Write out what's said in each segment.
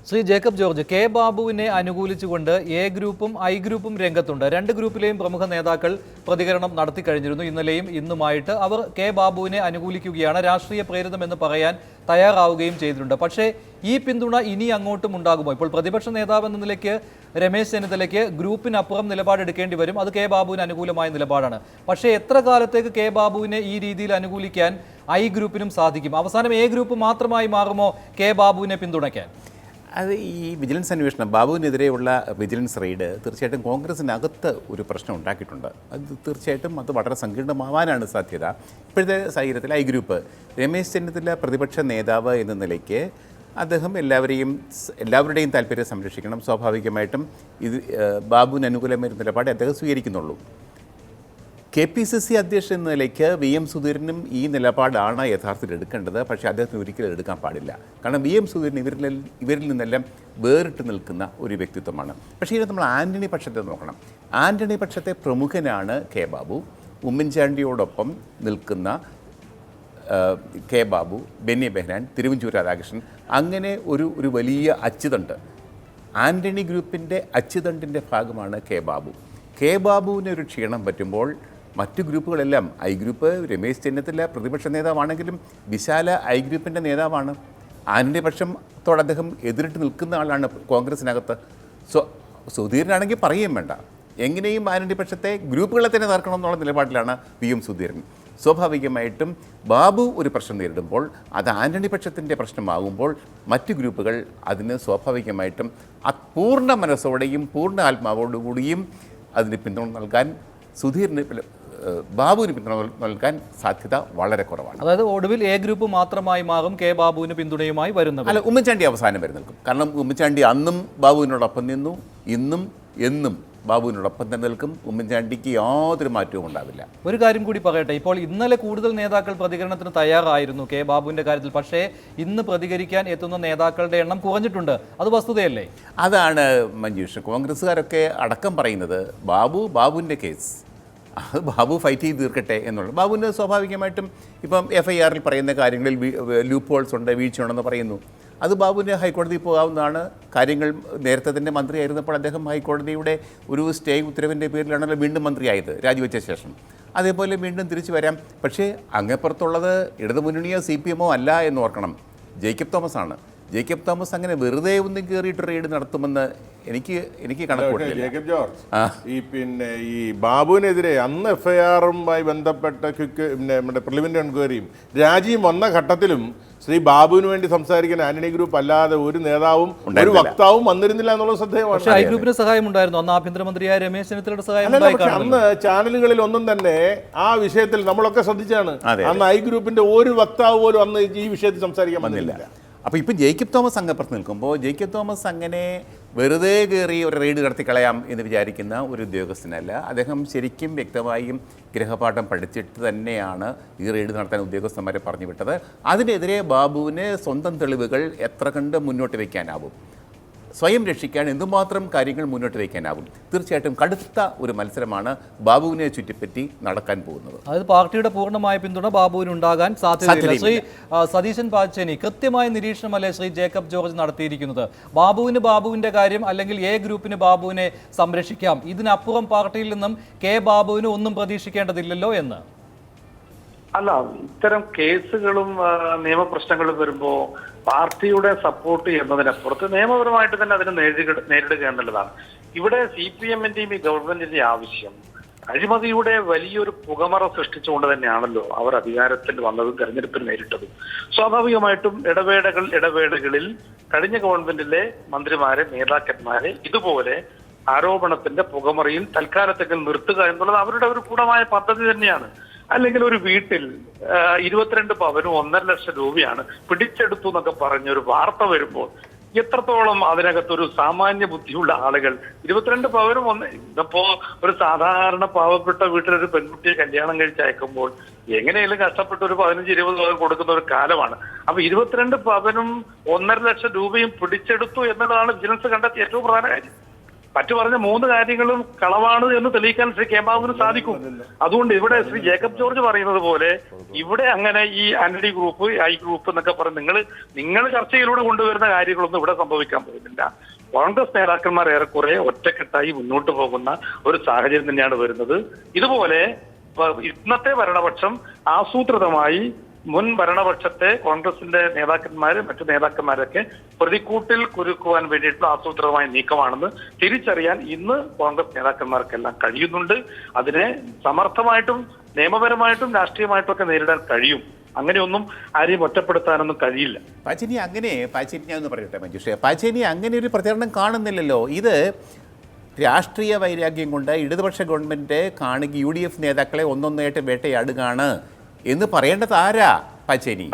Shri Jacob George, K ബാബുവിനെ അനുകൂലിച്ചുകൊണ്ട് A ഗ്രൂപ്പും I ഗ്രൂപ്പും രംഗത്തുണ്ട്. രണ്ട് ഗ്രൂപ്പിലെയും പ്രമുഖ നേതാക്കൾ പ്രതികരണം നടത്തി കഴിഞ്ഞിരുന്നു. ഇന്നലെയും ഇന്നുമായിട്ട് അവർ കെ ബാബുവിനെ അനുകൂലിക്കുകയാണ്, രാഷ്ട്രീയ പ്രേരിതമെന്ന് പറയാൻ തയ്യാറാവുകയും ചെയ്തിട്ടുണ്ട്. പക്ഷേ ഈ പിന്തുണ ഇനി അങ്ങോട്ടും ഉണ്ടാകുമോ? ഇപ്പോൾ പ്രതിപക്ഷ നേതാവ് എന്ന നിലയ്ക്ക് രമേശ് ചെന്നിത്തലയ്ക്ക് ഗ്രൂപ്പിനപ്പുറം നിലപാടെടുക്കേണ്ടി വരും. അത് കെ ബാബുവിന് അനുകൂലമായ നിലപാടാണ്. പക്ഷേ എത്ര കാലത്തേക്ക് കെ ബാബുവിനെ ഈ രീതിയിൽ അനുകൂലിക്കാൻ ഐ ഗ്രൂപ്പിനും സാധിക്കും? അവസാനം എ ഗ്രൂപ്പ് മാത്രമായി മാറുമോ കെ ബാബുവിനെ പിന്തുണയ്ക്കാൻ? അത് ഈ വിജിലൻസ് അന്വേഷണം, ബാബുവിനെതിരെയുള്ള വിജിലൻസ് റെയ്ഡ് തീർച്ചയായിട്ടും കോൺഗ്രസിനകത്ത് ഒരു പ്രശ്നം ഉണ്ടാക്കിയിട്ടുണ്ട്. അത് തീർച്ചയായിട്ടും അത് വളരെ സങ്കീർണമാവാനാണ് സാധ്യത. ഇപ്പോഴത്തെ സാഹചര്യത്തിൽ ഐ ഗ്രൂപ്പ്, രമേശ് ചെന്നിത്തല പ്രതിപക്ഷ നേതാവ് എന്ന നിലയ്ക്ക് അദ്ദേഹം എല്ലാവരുടെയും താല്പര്യം സംരക്ഷിക്കണം. സ്വാഭാവികമായിട്ടും ഇത് ബാബുവിന് അനുകൂലമായ നിലപാട് അദ്ദേഹം സ്വീകരിക്കുന്നുള്ളൂ. KPCC അധ്യക്ഷൻ എന്ന നിലയ്ക്ക് VM സുധീരനും ഈ നിലപാടാണ് യഥാർത്ഥത്തിൽ എടുക്കേണ്ടത്. പക്ഷേ അദ്ദേഹത്തിന് ഒരിക്കലും എടുക്കാൻ പാടില്ല. കാരണം VM സുധീരൻ ഇവരിൽ നിന്നെല്ലാം വേറിട്ട് നിൽക്കുന്ന ഒരു വ്യക്തിത്വമാണ്. പക്ഷേ ഇത് നമ്മൾ ആൻ്റണി പക്ഷത്തെ നോക്കണം. ആൻ്റണി പക്ഷത്തെ പ്രമുഖനാണ് കെ ബാബു. ഉമ്മൻചാണ്ടിയോടൊപ്പം നിൽക്കുന്ന കെ ബാബു, ബെന്നി ബെഹനാൻ, തിരുവഞ്ചൂർ രാധാകൃഷ്ണൻ, അങ്ങനെ ഒരു വലിയ അച്ചുതണ്ട്, ആൻ്റണി ഗ്രൂപ്പിൻ്റെ അച്ചുതണ്ടിൻ്റെ ഭാഗമാണ് കെ ബാബു. കെ ബാബുവിന് ഒരു ക്ഷീണം പറ്റുമ്പോൾ മറ്റു ഗ്രൂപ്പുകളെല്ലാം, ഐ ഗ്രൂപ്പ് രമേശ് ചെന്നിത്തല പ്രതിപക്ഷ നേതാവാണെങ്കിലും വിശാല ഐ ഗ്രൂപ്പിൻ്റെ നേതാവാണ്. ആൻ്റണി പക്ഷത്തോട് അദ്ദേഹം എതിരിട്ട് നിൽക്കുന്ന ആളാണ് കോൺഗ്രസിനകത്ത്. സുധീരനാണെങ്കിൽ പറയുകയും വേണ്ട, എങ്ങനെയും ആൻ്റണി പക്ഷത്തെ ഗ്രൂപ്പുകളെ തന്നെ തകർക്കണം എന്നുള്ള നിലപാടിലാണ് VM സുധീരൻ. സ്വാഭാവികമായിട്ടും ബാബു ഒരു പ്രശ്നം നേരിടുമ്പോൾ അത് ആൻ്റണി പക്ഷത്തിൻ്റെ പ്രശ്നമാകുമ്പോൾ മറ്റു ഗ്രൂപ്പുകൾ അതിന് സ്വാഭാവികമായിട്ടും പൂർണ്ണ മനസ്സോടെയും പൂർണ്ണ ആത്മാവോടുകൂടിയും അതിന് പിന്തുണ നൽകാൻ ബാബുവിന് പിന്തുണ നൽകാൻ സാധ്യത വളരെ കുറവാണ്. അതായത് ഒടുവിൽ എ ഗ്രൂപ്പ് മാത്രമായി മാറും കെ ബാബുവിന് പിന്തുണയുമായി വരുന്നത്. അല്ല, ഉമ്മൻചാണ്ടി അവസാനം വരെ നിൽക്കും. കാരണം ഉമ്മൻചാണ്ടി അന്നും ബാബുവിനോടൊപ്പം നിന്നു, ഇന്നും എന്നും ബാബുവിനോടൊപ്പം തന്നെ നിൽക്കും. ഉമ്മൻചാണ്ടിക്ക് യാതൊരു മാറ്റവും ഉണ്ടാവില്ല. ഒരു കാര്യം കൂടി പറയട്ടെ, ഇപ്പോൾ ഇന്നലെ കൂടുതൽ നേതാക്കൾ പ്രതികരണത്തിന് തയ്യാറായിരുന്നു കെ ബാബുവിൻ്റെ കാര്യത്തിൽ. പക്ഷേ ഇന്ന് പ്രതികരിക്കാൻ എത്തുന്ന നേതാക്കളുടെ എണ്ണം കുറഞ്ഞിട്ടുണ്ട്. അത് വസ്തുതയല്ലേ? അതാണ് മഞ്ജുഷ്, കോൺഗ്രസ്സുകാരൊക്കെ അടക്കം പറയുന്നത് ബാബുവിൻ്റെ കേസ് അത് ബാബു ഫൈറ്റ് ചെയ്ത് തീർക്കട്ടെ എന്നുള്ളത്. ബാബുവിന് സ്വാഭാവികമായിട്ടും ഇപ്പം FIR പറയുന്ന കാര്യങ്ങളിൽ ലൂപ്പ് ഹോൾസ് ഉണ്ട്, വീഴ്ചയുണ്ടെന്ന് പറയുന്നു. അത് ബാബുവിന് ഹൈക്കോടതിയിൽ പോകാവുന്നതാണ്. കാര്യങ്ങൾ നേരത്തെ തന്നെ മന്ത്രിയായിരുന്നപ്പോൾ അദ്ദേഹം ഹൈക്കോടതിയുടെ ഒരു സ്റ്റേ ഉത്തരവിൻ്റെ പേരിലാണല്ലോ വീണ്ടും മന്ത്രിയായത് രാജിവെച്ച ശേഷം. അതേപോലെ വീണ്ടും തിരിച്ചു വരാം. പക്ഷേ അങ്ങേപ്പുറത്തുള്ളത് ഇടതുമുന്നണിയോ CPM അല്ല എന്ന് ഓർക്കണം, ജേക്കബ് തോമസ് ആണ്. ജേക്കബ് തോമസ് അങ്ങനെ വെറുതെ ഒന്നും കയറിയിട്ട് റെയ്ഡ് നടത്തുമെന്ന് എനിക്ക് കണക്കൂട്ടില്ല. ജേക്കബ് ജോർജ്, ഈ ബാബുവിനെതിരെ അന്ന് FIR-ഉമായി ബന്ധപ്പെട്ട നമ്മുടെ പ്രിലിമിനറി എൻക്വയറിയും രാജിയും വന്ന ഘട്ടത്തിലും ശ്രീ ബാബുവിന് വേണ്ടി സംസാരിക്കാൻ ആന്റണി ഗ്രൂപ്പ് അല്ലാതെ ഒരു നേതാവും ഒരു വക്താവും വന്നിരുന്നില്ല എന്നുള്ളത് ശ്രദ്ധേയമാണ്. പക്ഷേ ഐ ഗ്രൂപ്പിന്റെ സഹായം ഉണ്ടായിരുന്നു. അന്ന് ആഭ്യന്തരമന്ത്രിയായ രമേശ് ചെന്നിത്തലയുടെ സഹായം. അന്ന് ചാനലുകളിൽ ഒന്നും തന്നെ ആ വിഷയത്തിൽ നമ്മളൊക്കെ ശ്രദ്ധിച്ചാണ്. അന്ന് ഐ ഗ്രൂപ്പിന്റെ ഒരു വക്താവ് പോലും അന്ന് ഈ വിഷയത്തിൽ സംസാരിക്കാൻ വന്നില്ല. അപ്പോൾ ഇപ്പോൾ ജേക്കബ് തോമസ് അങ്ങപ്പുറത്ത് നിൽക്കുമ്പോൾ ജേക്കബ് തോമസ് അങ്ങനെ വെറുതെ കയറി ഒരു റെയ്ഡ് നടത്തിക്കളയാം എന്ന് വിചാരിക്കുന്ന ഒരു ഉദ്യോഗസ്ഥനല്ല. അദ്ദേഹം ശരിക്കും വ്യക്തമായും ഗൃഹപാഠം പഠിച്ചിട്ട് തന്നെയാണ് ഈ റെയ്ഡ് നടത്താൻ ഉദ്യോഗസ്ഥന്മാരെ പറഞ്ഞു വിട്ടത്. അതിനെതിരെ ബാബുവിന് സ്വന്തം തെളിവുകൾ എത്ര കണ്ട് മുന്നോട്ട് വയ്ക്കാനാവും, സ്വയം രക്ഷിക്കാൻ എന്തുമാത്രം കാര്യങ്ങൾ മുന്നോട്ട് വയ്ക്കാനാവും. തീർച്ചയായിട്ടും കടുത്ത ഒരു മത്സരമാണ് ബാബുവിനെ ചുറ്റിപ്പറ്റി നടക്കാൻ പോകുന്നത്. അതായത് പാർട്ടിയുടെ പൂർണ്ണമായ പിന്തുണ ബാബുവിന് ഉണ്ടാകാൻ സാധ്യതയില്ല. ശ്രീ സതീശൻ പാച്ചേനി, കൃത്യമായ നിരീക്ഷണമല്ലേ ശ്രീ ജേക്കബ് ജോർജ് നടത്തിയിരിക്കുന്നത്? ബാബുവിന്റെ കാര്യം അല്ലെങ്കിൽ എ ഗ്രൂപ്പിന് ബാബുവിനെ സംരക്ഷിക്കാം, ഇതിനപ്പുറം പാർട്ടിയിൽ നിന്നും കെ ബാബുവിന് ഒന്നും പ്രതീക്ഷിക്കേണ്ടതില്ലല്ലോ എന്ന്. അല്ല, ഇത്തരം കേസുകളും നിയമപ്രശ്നങ്ങളും വരുമ്പോ പാർട്ടിയുടെ സപ്പോർട്ട് എന്നതിനപ്പുറത്ത് നിയമപരമായിട്ട് തന്നെ അതിനെ നേരിടുകയെന്നുള്ളതാണ്. ഇവിടെ CPM-ന്റെയും ഈ ഗവൺമെന്റിന്റെയും ആവശ്യം അഴിമതിയുടെ വലിയൊരു പുകമറ സൃഷ്ടിച്ചുകൊണ്ട് തന്നെയാണല്ലോ അവർ അധികാരത്തിൽ വന്നതും തെരഞ്ഞെടുപ്പിൽ നേരിട്ടതും. സ്വാഭാവികമായിട്ടും ഇടവേളകളിൽ കഴിഞ്ഞ ഗവൺമെന്റിലെ മന്ത്രിമാരെ, നേതാക്കന്മാരെ ഇതുപോലെ ആരോപണത്തിന്റെ പുകമറയിൽ തൽക്കാലത്തേക്ക് നിർത്തുക എന്നുള്ളത് അവരുടെ ഒരു ഗൂഢമായ പദ്ധതി തന്നെയാണ്. അല്ലെങ്കിൽ ഒരു വീട്ടിൽ 22 പവനും 1.5 ലക്ഷം രൂപയാണ് പിടിച്ചെടുത്തു എന്നൊക്കെ പറഞ്ഞൊരു വാർത്ത വരുമ്പോൾ എത്രത്തോളം അതിനകത്തൊരു സാമാന്യ ബുദ്ധിയുള്ള ആളുകൾ 22 പവനും ഇന്നിപ്പോ ഒരു സാധാരണ പാവപ്പെട്ട വീട്ടിലൊരു പെൺകുട്ടിയെ കല്യാണം കഴിച്ചയക്കുമ്പോൾ എങ്ങനെയെങ്കിലും കഷ്ടപ്പെട്ട് ഒരു 15-20 പവൻ കൊടുക്കുന്ന ഒരു കാലമാണ്. അപ്പൊ 22 പവനും 1.5 ലക്ഷം രൂപയും പിടിച്ചെടുത്തു എന്നുള്ളതാണ് വിജിലൻസ് കണ്ടെത്തിയ ഏറ്റവും പ്രധാന കാര്യം. മറ്റു പറഞ്ഞ 3 കാര്യങ്ങളും കളവാണ് എന്ന് തെളിയിക്കാൻ ശ്രീ കെ ബാബുവിന് സാധിക്കും. അതുകൊണ്ട് ഇവിടെ ശ്രീ ജേക്കബ് ജോർജ് പറയുന്നത് പോലെ ഇവിടെ അങ്ങനെ ഈ ആന്റണി ഗ്രൂപ്പ്, ഐ ഗ്രൂപ്പ് എന്നൊക്കെ പറഞ്ഞ് നിങ്ങൾ ചർച്ചയിലൂടെ കൊണ്ടുവരുന്ന കാര്യങ്ങളൊന്നും ഇവിടെ സംഭവിക്കാൻ പോകുന്നില്ല. കോൺഗ്രസ് നേതാക്കന്മാർ ഏറെക്കുറെ ഒറ്റക്കെട്ടായി മുന്നോട്ട് പോകുന്ന ഒരു സാഹചര്യം തന്നെയാണ് വരുന്നത്. ഇതുപോലെ ഇന്നത്തെ ഭരണപക്ഷം ആസൂത്രിതമായി മുൻ ഭരണപക്ഷത്തെ കോൺഗ്രസിന്റെ മറ്റു നേതാക്കന്മാരൊക്കെ പ്രതിക്കൂട്ടിൽ കുരുക്കുവാൻ വേണ്ടിയിട്ടുള്ള ആസൂത്രിതമായ നീക്കമാണെന്ന് തിരിച്ചറിയാൻ ഇന്ന് കോൺഗ്രസ് നേതാക്കന്മാർക്കെല്ലാം കഴിയുന്നുണ്ട്. അതിനെ സമർത്ഥമായിട്ടും നിയമപരമായിട്ടും രാഷ്ട്രീയമായിട്ടും ഒക്കെ നേരിടാൻ കഴിയും. അങ്ങനെയൊന്നും ആരെയും ഒറ്റപ്പെടുത്താനൊന്നും കഴിയില്ല. പാച്ചേനി ഞാൻ ഒന്ന് പറയട്ടെ മഞ്ജുഷ, പാച്ചേനി അങ്ങനെ ഒരു പ്രചരണം കാണുന്നില്ലല്ലോ. ഇത് രാഷ്ട്രീയ വൈരാഗ്യം കൊണ്ട് ഇടതുപക്ഷ ഗവൺമെന്റ് കാണുക UDF നേതാക്കളെ ഒന്നൊന്നായിട്ട് വേട്ടയാടുകയാണ് എന്ന് പറയേണ്ടത് ആരാ പാച്ചേനി?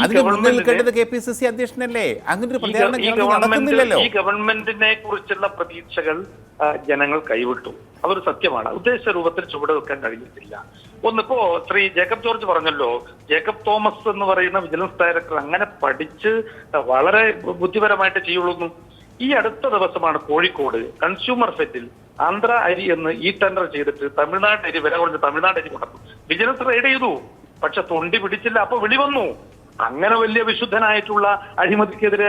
അതിന് മുന്നിൽ നിൽക്കേണ്ടത് KPCC അധ്യക്ഷനല്ലേ? അങ്ങനെ ഒരു പ്രചാരണം നടക്കുന്നില്ലല്ലോ. ഈ ഗവൺമെന്റിനെ കുറിച്ചുള്ള പ്രതീക്ഷകൾ ജനങ്ങൾ കൈവിട്ടു. അതൊരു സത്യമാണ്. ഉദ്ദേശിച്ച രൂപത്തിൽ ചുവട് വെക്കാൻ കഴിഞ്ഞിട്ടില്ല. ഒന്നിപ്പോ ശ്രീ ജേക്കബ് ജോർജ് പറഞ്ഞല്ലോ, ജേക്കബ് തോമസ് എന്ന് പറയുന്ന വിജിലൻസ് ഡയറക്ടർ അങ്ങനെ പഠിച്ച് വളരെ ബുദ്ധിപരമായിട്ട് ചെയ്യുള്ളൂ. ഈ അടുത്ത ദിവസമാണ് കോഴിക്കോട് കൺസ്യൂമർ ഫെഡിൽ ആന്ധ്ര അരി എന്ന് ടെൻഡർ ചെയ്തിട്ട് തമിഴ്നാട് അരി വില കുറഞ്ഞ് തമിഴ്നാട് അരി കൊണ്ടു വിജിലൻസ് റെയ്ഡ് ചെയ്തു. പക്ഷെ തൊണ്ടി പിടിച്ചില്ല. അപ്പൊ വിളി വന്നു. അങ്ങനെ വലിയ വിശുദ്ധനായിട്ടുള്ള അഴിമതിക്കെതിരെ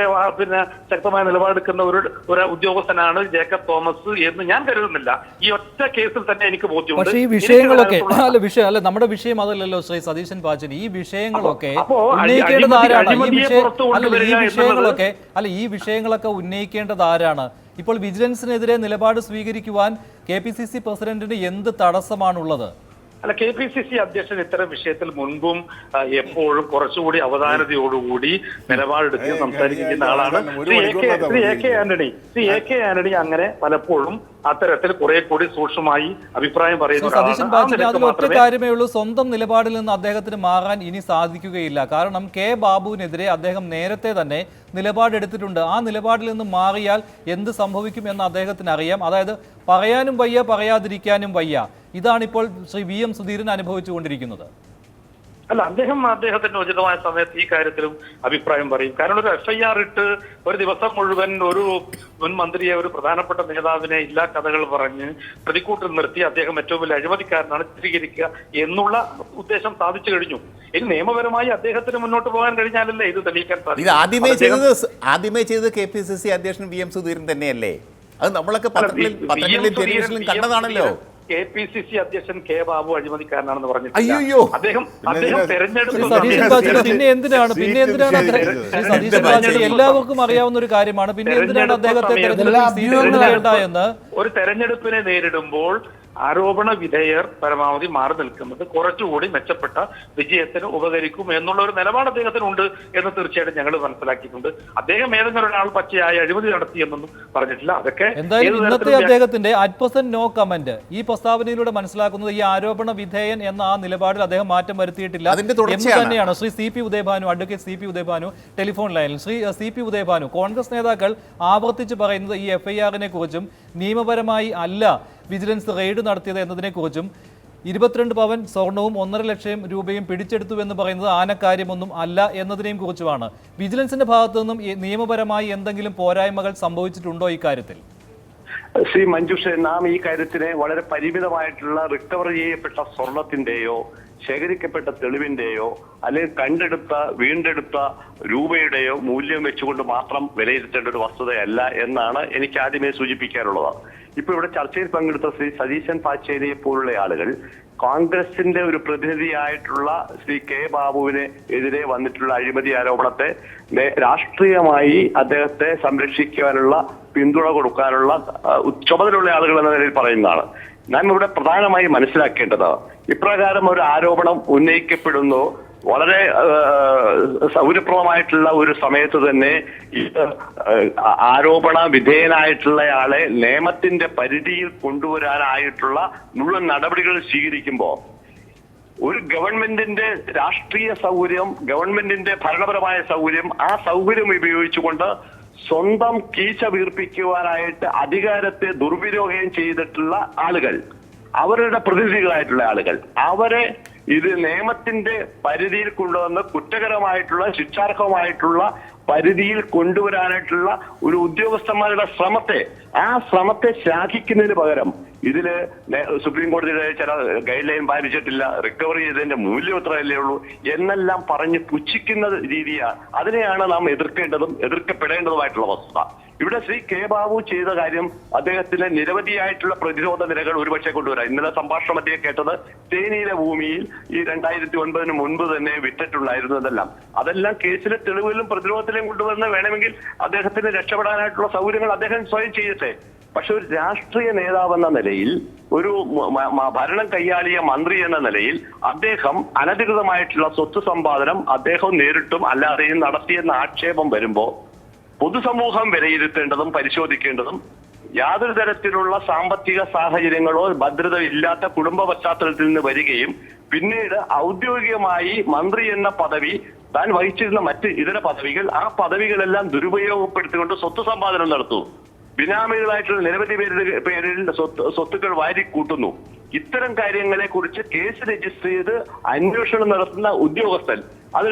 ശക്തമായ നിലപാടെടുക്കുന്ന ഒരു ഉദ്യോഗസ്ഥനാണ് ജേക്കബ് തോമസ് എന്ന് ഞാൻ കരുതുന്നില്ല. ഈ ഒറ്റ കേസിൽ തന്നെ എനിക്ക് ബോധ്യമുണ്ട്. പക്ഷേ ഈ വിഷയങ്ങളൊക്കെ നമ്മുടെ വിഷയം അതല്ലല്ലോ ശ്രീ സതീശൻ പാച്ചേനി. ഈ വിഷയങ്ങളൊക്കെ ഉന്നയിക്കേണ്ടത് ആരാണ്? ഈ വിഷയങ്ങളൊക്കെ ഉന്നയിക്കേണ്ടത് ആരാണ്? ഇപ്പോൾ വിജിലൻസിനെതിരെ നിലപാട് സ്വീകരിക്കുവാൻ KPCC പ്രസിഡന്റിന് എന്ത് തടസ്സമാണുള്ളത്? KPCC അധ്യക്ഷൻ ഇത്തരം വിഷയത്തിൽ മുൻപും എപ്പോഴും കുറച്ചുകൂടി അവധാനതയോടുകൂടി നിലപാടെടുക്കുകയും സംസാരിക്കുന്ന ആളാണ് ശ്രീ എ കെ ആന്റണി. അങ്ങനെ പലപ്പോഴും അത്തരത്തിൽ കുറെ കൂടി സൂക്ഷ്മമായി അഭിപ്രായം പറയുന്ന ഒറ്റ കാര്യമേ ഉള്ളൂ, സ്വന്തം നിലപാടിൽ നിന്ന് അദ്ദേഹത്തിന് മാറാൻ ഇനി സാധിക്കുകയില്ല. കാരണം കെ ബാബുവിനെതിരെ അദ്ദേഹം നേരത്തെ തന്നെ നിലപാടെടുത്തിട്ടുണ്ട്. ആ നിലപാടിൽ നിന്ന് മാറിയാൽ എന്ത് സംഭവിക്കും എന്ന് അദ്ദേഹത്തിന് അറിയാം. അതായത് പറയാനും വയ്യ, പറയാതിരിക്കാനും വയ്യ. ഇതാണിപ്പോൾ ശ്രീ VM സുധീരൻ അനുഭവിച്ചുകൊണ്ടിരിക്കുന്നത്. അല്ല, അദ്ദേഹത്തിന്റെ ഉചിതമായ സമയത്ത് ഈ കാര്യത്തിലും അഭിപ്രായം പറയും. കാരണം ഒരു FIR ഇട്ട് ഒരു ദിവസം മുഴുവൻ ഒരു മുൻ മന്ത്രിയെ, ഒരു പ്രധാനപ്പെട്ട നേതാവിനെ ഇല്ലാ കഥകൾ പറഞ്ഞ് പ്രതിക്കൂട്ടിൽ നിർത്തി അദ്ദേഹം ഏറ്റവും വലിയ അഴിമതിക്കാരനാണ് ചിത്രീകരിക്കുക എന്നുള്ള ഉദ്ദേശം സാധിച്ചു കഴിഞ്ഞു. ഇനി നിയമപരമായി അദ്ദേഹത്തിന് മുന്നോട്ട് പോകാൻ കഴിഞ്ഞാലല്ലേ ഇത് തെളിയിക്കാൻ സാധിക്കും. ആദ്യമേ ചെയ്തത് KPCC അധ്യക്ഷൻ VM സുധീരൻ തന്നെയല്ലേ? അത് നമ്മളൊക്കെ പത്രങ്ങളിലും ടെലിവിഷനിലും കണ്ടതാണല്ലോ. KPCC അധ്യക്ഷൻ കെ ബാബു അഴിമതിക്കാരനാണെന്ന് പറഞ്ഞു. അയ്യോ, അദ്ദേഹം തെരഞ്ഞെടുപ്പ് പിന്നെ എന്തിനാണ് എല്ലാവർക്കും അറിയാവുന്ന ഒരു കാര്യമാണ്. പിന്നെ എന്തിനാണ് അദ്ദേഹത്തെ തെരഞ്ഞെടുപ്പ് ഒരു തെരഞ്ഞെടുപ്പിനെ നേരിടുമ്പോൾ ആരോപണ വിധേയർ പരമാവധി മാറി നിൽക്കുന്നത് കുറച്ചുകൂടി മെച്ചപ്പെട്ട വിജയത്തിന് ഉപകരിക്കും എന്നുള്ള ഒരു നിലപാട് അദ്ദേഹത്തിനുണ്ട് എന്ന് തീർച്ചയായിട്ടും ഞങ്ങൾ മനസ്സിലാക്കിയിട്ടുണ്ട്. അദ്ദേഹം ഏതെങ്കിലും ഒരാൾ പച്ചയായ അഴിമതി നടത്തിയെന്നൊന്നും പറഞ്ഞിട്ടില്ല. അതൊക്കെ എന്തായാലും ഇന്നത്തെ അദ്ദേഹത്തിന്റെ @% നോ കമന്റ് ഈ പ്രസ്താവനയിലൂടെ മനസ്സിലാക്കുന്നത് ഈ ആരോപണ വിധേയൻ എന്ന ആ നിലപാടിൽ അദ്ദേഹം മാറ്റം വരുത്തിയിട്ടില്ല എന്ന് തന്നെയാണ്. Shri advocate CP Udayabhanu telephone ലൈനിൽ. ശ്രീ CP ഉദയഭാനു, കോൺഗ്രസ് നേതാക്കൾ ആവർത്തിച്ച് പറയുന്നത് ഈ FIR-നെ കുറിച്ചും നിയമപരമായി അല്ല വിജിലൻസ് റെയ്ഡ് നടത്തിയത് എന്നതിനെക്കുറിച്ചും 22 പവൻ സ്വർണവും 1.5 ലക്ഷം രൂപയും പിടിച്ചെടുത്തു എന്ന് പറയുന്നത് ആനക്കാര്യമൊന്നും അല്ല എന്നതിനെയും കുറിച്ചുമാണ്. വിജിലൻസിന്റെ ഭാഗത്തു നിന്നും നിയമപരമായി എന്തെങ്കിലും പോരായ്മകൾ സംഭവിച്ചിട്ടുണ്ടോ ഇക്കാര്യത്തിൽ? ശ്രീ മഞ്ജുഷ, നാം ഈ കാര്യത്തിനെ വളരെ പരിമിതമായിട്ടുള്ള റിക്കവർ ചെയ്യപ്പെട്ട സ്വർണത്തിന്റെയോ ശേഖരിക്കപ്പെട്ട തെളിവിന്റെയോ അല്ലെങ്കിൽ വീണ്ടെടുത്ത രൂപയുടെയോ മൂല്യം വെച്ചുകൊണ്ട് മാത്രം വിലയിരുത്തേണ്ട ഒരു വസ്തുതയല്ല എന്നാണ് എനിക്ക് ആദ്യമേ സൂചിപ്പിക്കാനുള്ളത്. ഇപ്പൊ ഇവിടെ ചർച്ചയിൽ പങ്കെടുത്ത ശ്രീ സതീശൻ പാച്ചേനിയെ പോലുള്ള ആളുകൾ കോൺഗ്രസിന്റെ ഒരു പ്രതിനിധിയായിട്ടുള്ള ശ്രീ കെ ബാബുവിന് എതിരെ വന്നിട്ടുള്ള അഴിമതി ആരോപണത്തെ രാഷ്ട്രീയമായി അദ്ദേഹത്തെ സംരക്ഷിക്കാനുള്ള പിന്തുണ കൊടുക്കാനുള്ള ചുമതലയുള്ള ആളുകൾ എന്ന നിലയിൽ പറയുന്നതാണ്. നാം ഇവിടെ പ്രധാനമായി മനസ്സിലാക്കേണ്ടത്, ഇപ്രകാരം ഒരു ആരോപണം ഉന്നയിക്കപ്പെടുന്നു വളരെ സൗകര്യപ്രദമായിട്ടുള്ള ഒരു സമയത്ത് തന്നെ ആരോപണ വിധേയനായിട്ടുള്ളയാളെ നിയമത്തിന്റെ പരിധിയിൽ കൊണ്ടുവരാനായിട്ടുള്ള മുഴുവൻ നടപടികൾ സ്വീകരിക്കുമ്പോൾ ഒരു ഗവൺമെന്റിന്റെ രാഷ്ട്രീയ സൗകര്യം, ഗവൺമെന്റിന്റെ ഭരണപരമായ സൗകര്യം, ആ സൗകര്യം ഉപയോഗിച്ചുകൊണ്ട് സ്വന്തം കീശ വീർപ്പിക്കുവാനായിട്ട് അധികാരത്തെ ദുർവിനിയോഗം ചെയ്തിട്ടുള്ള ആളുകൾ, അവരുടെ പ്രതിനിധികളായിട്ടുള്ള ആളുകൾ, അവരെ ഇത് നിയമത്തിന്റെ പരിധിയിൽ കൊണ്ടുവന്ന് കുറ്റകരമായിട്ടുള്ള ശിക്ഷാർഹമായിട്ടുള്ള പരിധിയിൽ കൊണ്ടുവരാനായിട്ടുള്ള ഒരു ഉദ്യോഗസ്ഥന്മാരുടെ ആ ശ്രമത്തെ ശ്ലാഘിക്കുന്നതിന് പകരം ഇതില് സുപ്രീം കോടതിയുടെ ചില ഗൈഡ് ലൈൻ പാലിച്ചിട്ടില്ല, റിക്കവറി ചെയ്തതിന്റെ മൂല്യം എത്രയല്ലേ ഉള്ളൂ എന്നെല്ലാം പറഞ്ഞ് പുച്ഛിക്കുന്ന രീതിയാണ്. അതിനെയാണ് നാം എതിർക്കേണ്ടതും എതിർക്കപ്പെടേണ്ടതുമായിട്ടുള്ള വസ്തുത. ഇവിടെ ശ്രീ കെ ബാബു ചെയ്ത കാര്യം അദ്ദേഹത്തിന് നിരവധിയായിട്ടുള്ള പ്രതിരോധ നിരകൾ ഒരുപക്ഷെ കൊണ്ടുവരാം. ഇന്നലെ സംഭാഷണം അദ്ദേഹം കേട്ടത് തേനിയിലെ ഭൂമിയിൽ ഈ 2009 മുൻപ് തന്നെ വിറ്റിട്ടുണ്ടായിരുന്നു എന്നെല്ലാം. അതെല്ലാം കേസിലെ തെളിവുകളിലും പ്രതിരോധത്തിലും കൊണ്ടുവന്ന് വേണമെങ്കിൽ അദ്ദേഹത്തിന് രക്ഷപ്പെടാനായിട്ടുള്ള സൗകര്യങ്ങൾ അദ്ദേഹം സ്വയം ചെയ്യട്ടെ. പക്ഷെ ഒരു രാഷ്ട്രീയ നേതാവെന്ന നിലയിൽ, ഒരു ഭരണം കൈയാളിയ മന്ത്രി എന്ന നിലയിൽ അദ്ദേഹം അനധികൃതമായിട്ടുള്ള സ്വത്ത് സമ്പാദനം അദ്ദേഹം നേരിട്ടും അല്ലാതെയും നടത്തിയെന്ന ആക്ഷേപം വരുമ്പോൾ പൊതുസമൂഹം വിലയിരുത്തേണ്ടതും പരിശോധിക്കേണ്ടതും യാതൊരു തരത്തിലുള്ള സാമ്പത്തിക സാഹചര്യങ്ങളോ ഭദ്രത ഇല്ലാത്ത കുടുംബ പശ്ചാത്തലത്തിൽ നിന്ന് വരികയും പിന്നീട് ഔദ്യോഗികമായി മന്ത്രി എന്ന പദവി താൻ വഹിച്ചിരുന്ന മറ്റ് ഇതര പദവികൾ, ആ പദവികളെല്ലാം ദുരുപയോഗപ്പെടുത്തിക്കൊണ്ട് സ്വത്ത് സമ്പാദനം നടത്തുന്നു. ബിനാമികളായിട്ടുള്ള നിരവധി പേരിൽ സ്വത്തുക്കൾ വാരിക്കൂട്ടുന്നു. ഇത്തരം കാര്യങ്ങളെ കുറിച്ച് കേസ് രജിസ്റ്റർ ചെയ്ത് അന്വേഷണം നടത്തുന്ന ഉദ്യോഗസ്ഥൻ അത്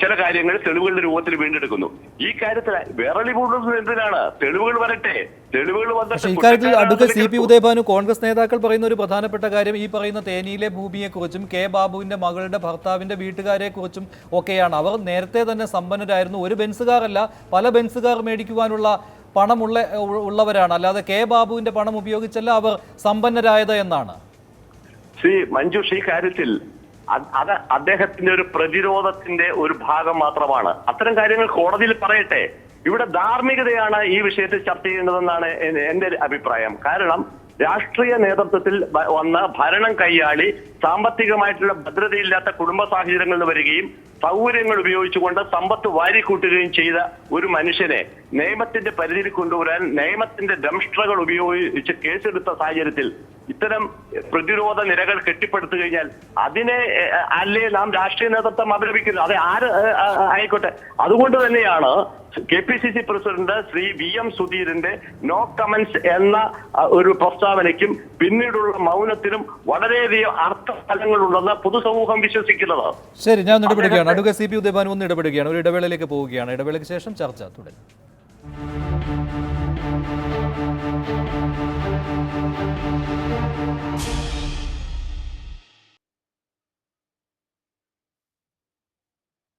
ചില കാര്യങ്ങൾ തെളിവുകളുടെ രൂപത്തിൽ വീണ്ടെടുക്കുന്നു. ഈ കാര്യത്തിൽ വിറളി കൂടുന്നത് എന്തിനാണ്? തെളിവുകൾ വരട്ടെ. തെളിവുകൾ പക്ഷേ ഇക്കാര്യത്തിൽ advocate C P Udayabhanu, Congress നേതാക്കൾ പറയുന്ന ഒരു പ്രധാനപ്പെട്ട കാര്യം ഈ പറയുന്ന തേനിയിലെ ഭൂമിയെക്കുറിച്ചും കെ ബാബുവിന്റെ മകളുടെ ഭർത്താവിന്റെ വീട്ടുകാരെ കുറിച്ചും ഒക്കെയാണ്. അവർ നേരത്തെ തന്നെ സമ്പന്നരായിരുന്നു. ഒരു ബെൻസുകാരല്ല, പല ബെൻസുകാർ മേടിക്കുവാനുള്ള ഉള്ളവരാണ്. അല്ലാതെ കെ ബാബുവിന്റെ പണം ഉപയോഗിച്ചല്ല അവർ സമ്പന്നരായത് എന്നാണ്. ശ്രീ മഞ്ജുഷ്, ഈ കാര്യത്തിൽ അത് അദ്ദേഹത്തിന്റെ ഒരു പ്രതിരോധത്തിന്റെ ഒരു ഭാഗം മാത്രമാണ്. അത്തരം കാര്യങ്ങൾ കോടതിയിൽ പറയട്ടെ. ഇവിടെ ധാർമ്മികതയാണ് ഈ വിഷയത്തിൽ ചർച്ച ചെയ്യേണ്ടതെന്നാണ് എന്റെ അഭിപ്രായം. കാരണം രാഷ്ട്രീയ നേതൃത്വത്തിൽ വന്ന ഭരണം കൈയാളി സാമ്പത്തികമായിട്ടുള്ള ഭദ്രതയില്ലാത്ത കുടുംബ സാഹചര്യങ്ങളിൽ വരികയും സൗകര്യങ്ങൾ ഉപയോഗിച്ചുകൊണ്ട് സമ്പത്ത് വാരിക്കൂട്ടുകയും ചെയ്ത ഒരു മനുഷ്യനെ നിയമത്തിന്റെ പരിധിയിൽ കൊണ്ടുവരാൻ നിയമത്തിന്റെ ദംഷ്ട്രകൾ ഉപയോഗിച്ച് കേസെടുത്ത സാഹചര്യത്തിൽ ഇത്തരം പ്രതിരോധ നിരകൾ കെട്ടിപ്പടുത്തു കഴിഞ്ഞാൽ അതിനെ അല്ലേ നാം രാഷ്ട്രീയ നേതൃത്വം അപലപിക്കുന്നത്? അത് ആര് ആയിക്കോട്ടെ. അതുകൊണ്ട് തന്നെയാണ് KPCC പ്രസിഡന്റ് ശ്രീ VM സുധീരന്റെ നോ കമന്റ്സ് എന്ന ഒരു പ്രസ്താവനയ്ക്കും പിന്നീടുള്ള മൗനത്തിനും വളരെയധികം അർത്ഥഫലങ്ങളുണ്ടെന്ന് പൊതുസമൂഹം വിശ്വസിക്കുന്നത്. ശരി, ഞാൻ ഇടപെടുകയാണ്. അഡ്വക്കേറ്റ് CP ഉദയഭാനു ഒന്ന് ഇടപെടുകയാണ്. ഒരു ഇടവേളയിലേക്ക് പോവുകയാണ്. ഇടവേളയ്ക്ക് ശേഷം ചർച്ച തുടരും.